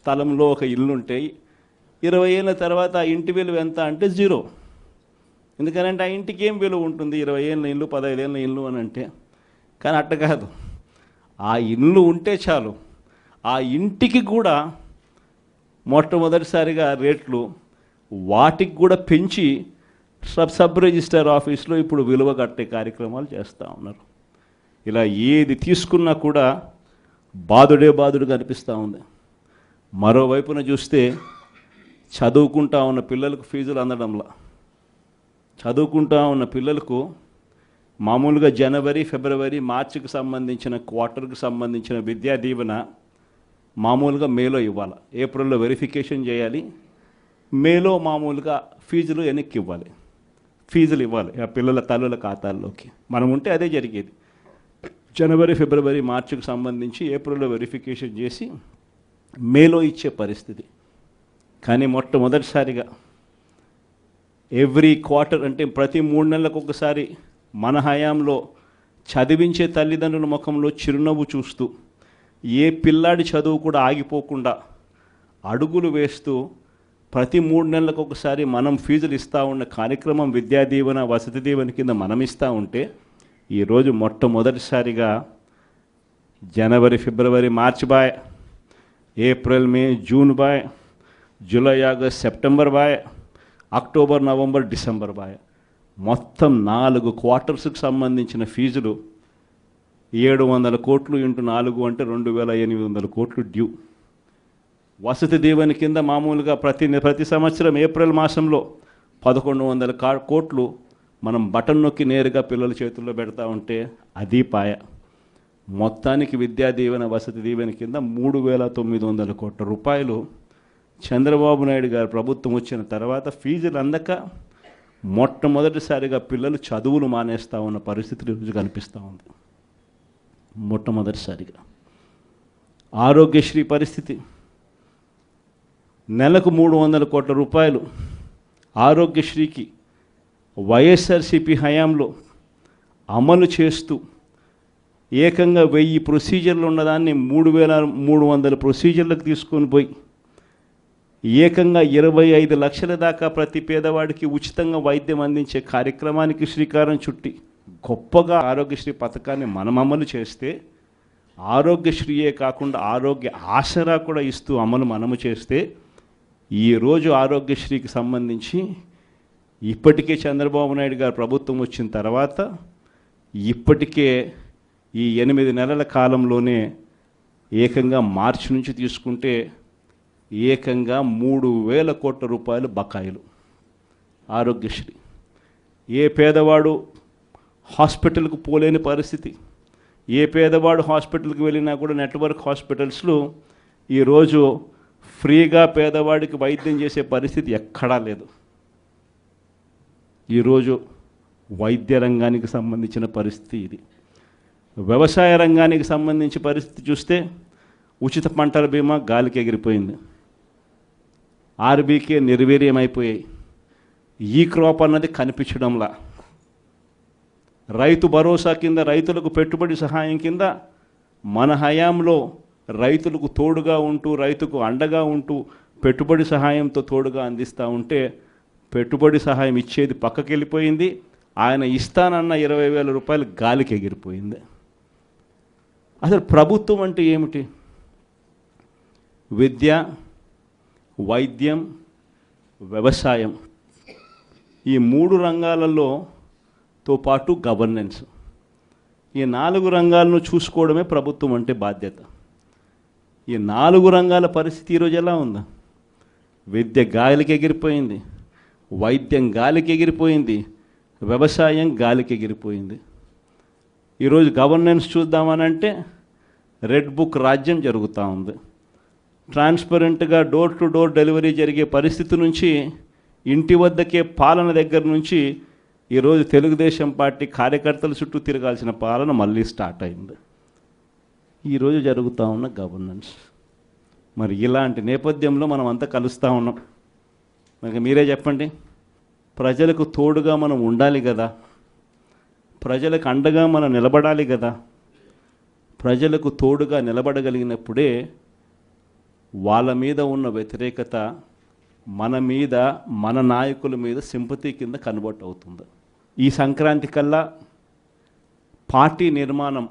స్థలంలో ఒక ఇల్లు ఉంటే 20 ఏళ్ళ తర్వాత ఆ ఇంటి విలువ ఎంత అంటే 0. ఎందుకనంటే ఆ ఇంటికి ఏం విలువ ఉంటుంది? 20 ఏళ్ళ ఇల్లు, 15 ఏళ్ళ ఇల్లు అని అంటే. కానీ అట్ట కాదు, ఆ ఇల్లు ఉంటే చాలు, ఆ ఇంటికి కూడా మొట్టమొదటిసారిగా రేట్లు వాటికి కూడా పెంచి సబ్ రిజిస్టర్ ఆఫీస్లో ఇప్పుడు విలువ కట్టే కార్యక్రమాలు చేస్తూ ఉన్నారు. ఇలా ఏది తీసుకున్నా కూడా బాధుడుగా అనిపిస్తూ ఉంది. మరోవైపున చూస్తే చదువుకుంటా ఉన్న పిల్లలకు ఫీజులు అందడంలా, చదువుకుంటా ఉన్న పిల్లలకు మామూలుగా జనవరి, ఫిబ్రవరి, మార్చికి సంబంధించిన క్వార్టర్కి సంబంధించిన విద్యా దీవెన మామూలుగా మేలో ఇవ్వాలి, ఏప్రిల్లో వెరిఫికేషన్ చేయాలి, మేలో మామూలుగా ఫీజులు వెనక్కి ఇవ్వాలి, ఫీజులు ఇవ్వాలి ఆ పిల్లల తల్లుల ఖాతాల్లోకి. మనం ఉంటే అదే జరిగేది. జనవరి, ఫిబ్రవరి, మార్చికి సంబంధించి ఏప్రిల్లో వెరిఫికేషన్ చేసి మేలో ఇచ్చే పరిస్థితి. కానీ మొట్టమొదటిసారిగా ఎవ్రీ క్వార్టర్, అంటే ప్రతి 3 నెలలకు ఒకసారి మన హయాంలో చదివించే తల్లిదండ్రుల ముఖంలో చిరునవ్వు చూస్తూ, ఏ పిల్లాడి చదువు కూడా ఆగిపోకుండా అడుగులు వేస్తూ ప్రతి 3 నెలలకు ఒకసారి మనం ఫీజులు ఇస్తూ ఉన్న కార్యక్రమం విద్యా దీవెన, వసతి దీవెన కింద మనం ఇస్తూ ఉంటే, ఈరోజు మొట్టమొదటిసారిగా జనవరి, ఫిబ్రవరి, మార్చి బాయ్, ఏప్రిల్, మే, జూన్ బాయ్, జూలై, ఆగస్ట్, సెప్టెంబర్ బాయ్, అక్టోబర్, నవంబర్, డిసెంబర్ బాయ్, మొత్తం 4 క్వార్టర్స్కి సంబంధించిన ఫీజులు 700 కోట్లు ఇంటూ 4 అంటే 2800 కోట్లు డ్యూ. వసతి దీవెన కింద మామూలుగా ప్రతి సంవత్సరం ఏప్రిల్ మాసంలో 1100 కోట్లు మనం బటన్ నొక్కి నేరుగా పిల్లల చేతుల్లో పెడతా ఉంటే అది పాయ. మొత్తానికి విద్యా దీవెన, వసతి దీవెన కింద 3900 కోట్ల రూపాయలు చంద్రబాబు నాయుడు గారు ప్రభుత్వం వచ్చిన తర్వాత ఫీజులు అందక మొట్టమొదటిసారిగా పిల్లలు చదువులు మానేస్తూ ఉన్న పరిస్థితి ఈరోజు కనిపిస్తూ ఉంది. మొట్టమొదటిసారిగా ఆరోగ్యశ్రీ పరిస్థితి, నెలకు 300 కోట్ల రూపాయలు ఆరోగ్యశ్రీకి వైఎస్ఆర్సీపీ హయాంలో అమలు చేస్తూ ఏకంగా 1000 ప్రొసీజర్లు ఉన్నదాన్ని 3300 ప్రొసీజర్లకు తీసుకొని పోయి ఏకంగా 25 లక్షల దాకా ప్రతి పేదవాడికి ఉచితంగా వైద్యం అందించే కార్యక్రమానికి శ్రీకారం చుట్టి గొప్పగా ఆరోగ్యశ్రీ పథకాన్ని మనం అమలు చేస్తే, ఆరోగ్యశ్రీయే కాకుండా ఆరోగ్య ఆసరా కూడా ఇస్తూ మనము చేస్తే, ఈరోజు ఆరోగ్యశ్రీకి సంబంధించి ఇప్పటికే చంద్రబాబు నాయుడు గారు ప్రభుత్వం వచ్చిన తర్వాత ఇప్పటికే ఈ 8 నెలల కాలంలోనే ఏకంగా మార్చి నుంచి తీసుకుంటే ఏకంగా 3000 కోట్ల రూపాయలు బకాయిలు ఆరోగ్యశ్రీ. ఏ పేదవాడు హాస్పిటల్కు పోలేని పరిస్థితి, ఏ పేదవాడు హాస్పిటల్కి వెళ్ళినా కూడా నెట్వర్క్ హాస్పిటల్స్లో ఈరోజు ఫ్రీగా పేదవాడికి వైద్యం చేసే పరిస్థితి ఎక్కడా లేదు. ఈరోజు వైద్య రంగానికి సంబంధించిన పరిస్థితి ఇది. వ్యవసాయ రంగానికి సంబంధించి పరిస్థితి చూస్తే ఉచిత పంటల బీమా గాలికి ఎగిరిపోయింది, ఆర్బీకే నిర్వీర్యమైపోయాయి, ఈ క్రాప్ అన్నది కనిపించడంలా. రైతు భరోసా కింద రైతులకు పెట్టుబడి సహాయం కింద మన హయాంలో రైతులకు తోడుగా ఉంటూ, రైతుకు అండగా ఉంటూ పెట్టుబడి సహాయంతో తోడుగా అందిస్తూ ఉంటే పెట్టుబడి సహాయం ఇచ్చేది పక్కకి వెళ్ళిపోయింది. ఆయన ఇస్తానన్న 20,000 రూపాయలు గాలికి ఎగిరిపోయింది. అసలు ప్రభుత్వం అంటే ఏమిటి? విద్య, వైద్యం, వ్యవసాయం, ఈ 3 రంగాలతో పాటు గవర్నెన్స్, ఈ 4 రంగాలను చూసుకోవడమే ప్రభుత్వం అంటే బాధ్యత. ఈ 4 రంగాల పరిస్థితి ఈరోజు ఎలా ఉందా? విద్య గాలికి ఎగిరిపోయింది, వైద్యం గాలికి ఎగిరిపోయింది, వ్యవసాయం గాలికి ఎగిరిపోయింది. ఈరోజు గవర్నెన్స్ చూద్దామనంటే రెడ్ బుక్ రాజ్యం జరుగుతూ ఉంది. ట్రాన్స్పరెంట్గా డోర్ టు డోర్ డెలివరీ జరిగే పరిస్థితి నుంచి, ఇంటి వద్దకే పాలన దగ్గర నుంచి ఈరోజు తెలుగుదేశం పార్టీ కార్యకర్తల చుట్టూ తిరగాల్సిన పాలన మళ్ళీ స్టార్ట్ అయింది. ఈరోజు జరుగుతూ ఉన్న గవర్నెన్స్. మరి ఇలాంటి నేపథ్యంలో మనం అంతా కలుస్తూ ఉన్నాం. మరి మీరే చెప్పండి, ప్రజలకు తోడుగా మనం ఉండాలి కదా, ప్రజలకు అండగా మనం నిలబడాలి కదా. ప్రజలకు తోడుగా నిలబడగలిగినప్పుడే వాళ్ళ మీద ఉన్న వ్యతిరేకత మన మీద, మన నాయకుల మీద సింపతి కింద కన్వర్ట్ అవుతుంది. ఈ సంక్రాంతి కల్లా పార్టీ నిర్మాణం,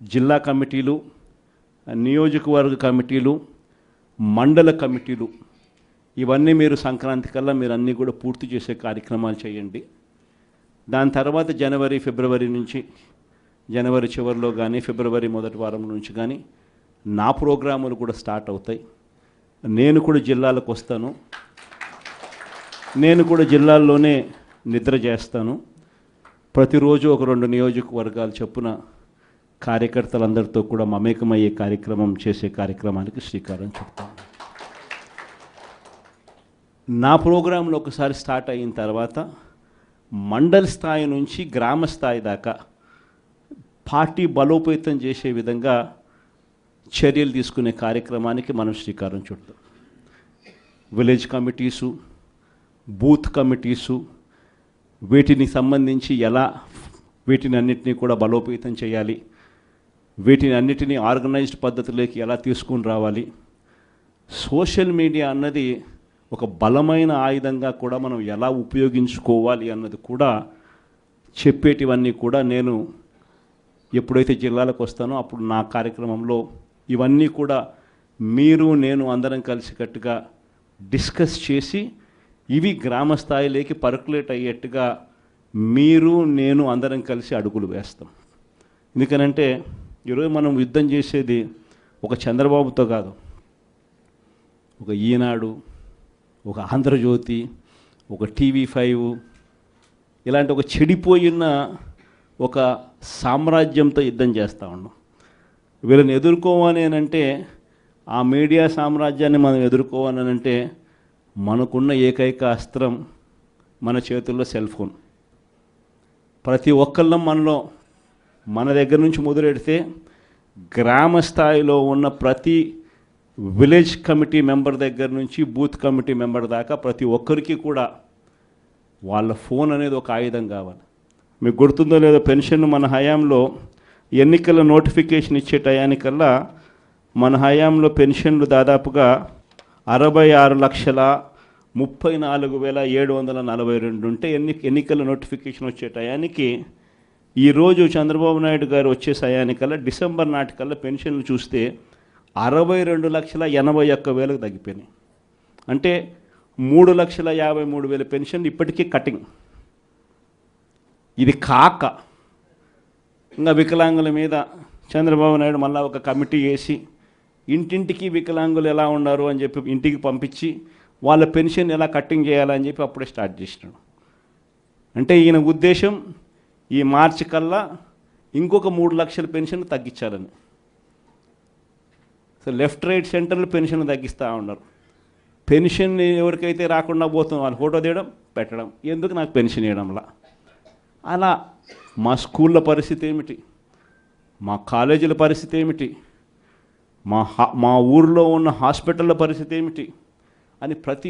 జిల్లా కమిటీలు, నియోజకవర్గ కమిటీలు, మండల కమిటీలు, ఇవన్నీ మీరు సంక్రాంతి కల్లా మీరు అన్నీ కూడా పూర్తి చేసే కార్యక్రమాలు చేయండి. దాని తర్వాత జనవరి, ఫిబ్రవరి నుంచి, జనవరి చివరిలో కానీ ఫిబ్రవరి మొదటి వారం నుంచి కానీ నా ప్రోగ్రాములు కూడా స్టార్ట్ అవుతాయి. నేను కూడా జిల్లాలకు వస్తాను, నేను కూడా జిల్లాల్లోనే నిద్ర చేస్తాను. ప్రతిరోజు ఒక 2 నియోజకవర్గాలు చొప్పున కార్యకర్తలందరితో కూడా మమేకమయ్యే కార్యక్రమం చేసే కార్యక్రమానికి శ్రీకారం చుడతాను. నా ప్రోగ్రాంలో ఒకసారి స్టార్ట్ అయిన తర్వాత మండల స్థాయి నుంచి గ్రామ స్థాయి దాకా పార్టీ బలోపేతం చేసే విధంగా చర్యలు తీసుకునే కార్యక్రమానికి మనం శ్రీకారం చుడతాం. విలేజ్ కమిటీసు, బూత్ కమిటీసు, వీటిని సంబంధించి ఎలా వీటిని అన్నిటినీ కూడా బలోపేతం చేయాలి, వీటిని అన్నిటినీ ఆర్గనైజ్డ్ పద్ధతిలోకి ఎలా తీసుకుని రావాలి, సోషల్ మీడియా అన్నది ఒక బలమైన ఆయుధంగా కూడా మనం ఎలా ఉపయోగించుకోవాలి అన్నది కూడా చెప్పేటివన్నీ కూడా నేను ఎప్పుడైతే జిల్లాలకు వస్తానో అప్పుడు నా కార్యక్రమంలో ఇవన్నీ కూడా మీరు నేను అందరం కలిసికట్టుగా డిస్కస్ చేసి ఇవి గ్రామ స్థాయిలోకి పర్కులేట్ అయ్యేట్టుగా మీరు నేను అందరం కలిసి అడుగులు వేస్తాం. ఎందుకనంటే ఈరోజు మనం యుద్ధం చేసేది ఒక చంద్రబాబుతో కాదు, ఒక ఈనాడు, ఒక ఆంధ్రజ్యోతి, ఒక TV5 ఇలాంటి ఒక చెడిపోయిన ఒక సామ్రాజ్యంతో యుద్ధం చేస్తూ ఉన్నాం. వీళ్ళని ఎదుర్కోవాలి అంటే, ఆ మీడియా సామ్రాజ్యాన్ని మనం ఎదుర్కోవాలి అంటే మనకున్న ఏకైక అస్త్రం మన చేతుల్లో సెల్ ఫోన్. ప్రతి ఒక్కళ్ళం మనలో మన దగ్గర నుంచి మొదలెడితే గ్రామ స్థాయిలో ఉన్న ప్రతి విలేజ్ కమిటీ మెంబర్ దగ్గర నుంచి బూత్ కమిటీ మెంబర్ దాకా ప్రతి ఒక్కరికి కూడా వాళ్ళ ఫోన్ అనేది ఒక ఆయుధం కావాలి. మీకు గుర్తుందో లేదో, పెన్షన్ మన హయాంలో ఎన్నికల నోటిఫికేషన్ ఇచ్చే టయానికల్లా మన హయాంలో పెన్షన్లు దాదాపుగా 66,34,742 ఉంటే ఎన్నికల నోటిఫికేషన్ వచ్చే టయానికి ఈరోజు చంద్రబాబు నాయుడు గారు వచ్చే టయానికల్లా డిసెంబర్ నాటికల్లా పెన్షన్లు చూస్తే 62,81,000 తగ్గిపోయినాయి. అంటే 3,53,000 పెన్షన్లు ఇప్పటికీ కటింగ్. ఇది కాక ఇంకా వికలాంగుల మీద చంద్రబాబు నాయుడు మళ్ళీ ఒక కమిటీ వేసి ఇంటింటికి వికలాంగులు ఎలా ఉన్నారు అని చెప్పి ఇంటికి పంపించి వాళ్ళ పెన్షన్ ఎలా కట్టింగ్ చేయాలని చెప్పి అప్పుడే స్టార్ట్ చేసినాడు. అంటే ఈయన ఉద్దేశం ఈ మార్చి కల్లా ఇంకొక 3 లక్షల పెన్షన్ తగ్గించాలని. సో లెఫ్ట్ రైట్ సెంటర్లో పెన్షన్ తగ్గిస్తూ ఉన్నారు. పెన్షన్ ఎవరికైతే రాకుండా పోతుందో వాళ్ళు ఫోటో తీయడం పెట్టడం, ఎందుకు నాకు పెన్షన్ ఇవ్వడంలా. అలా మా స్కూళ్ళ పరిస్థితి ఏమిటి, మా కాలేజీల పరిస్థితి ఏమిటి, మా ఊరిలో ఉన్న హాస్పిటళ్ళ పరిస్థితి ఏమిటి అని ప్రతి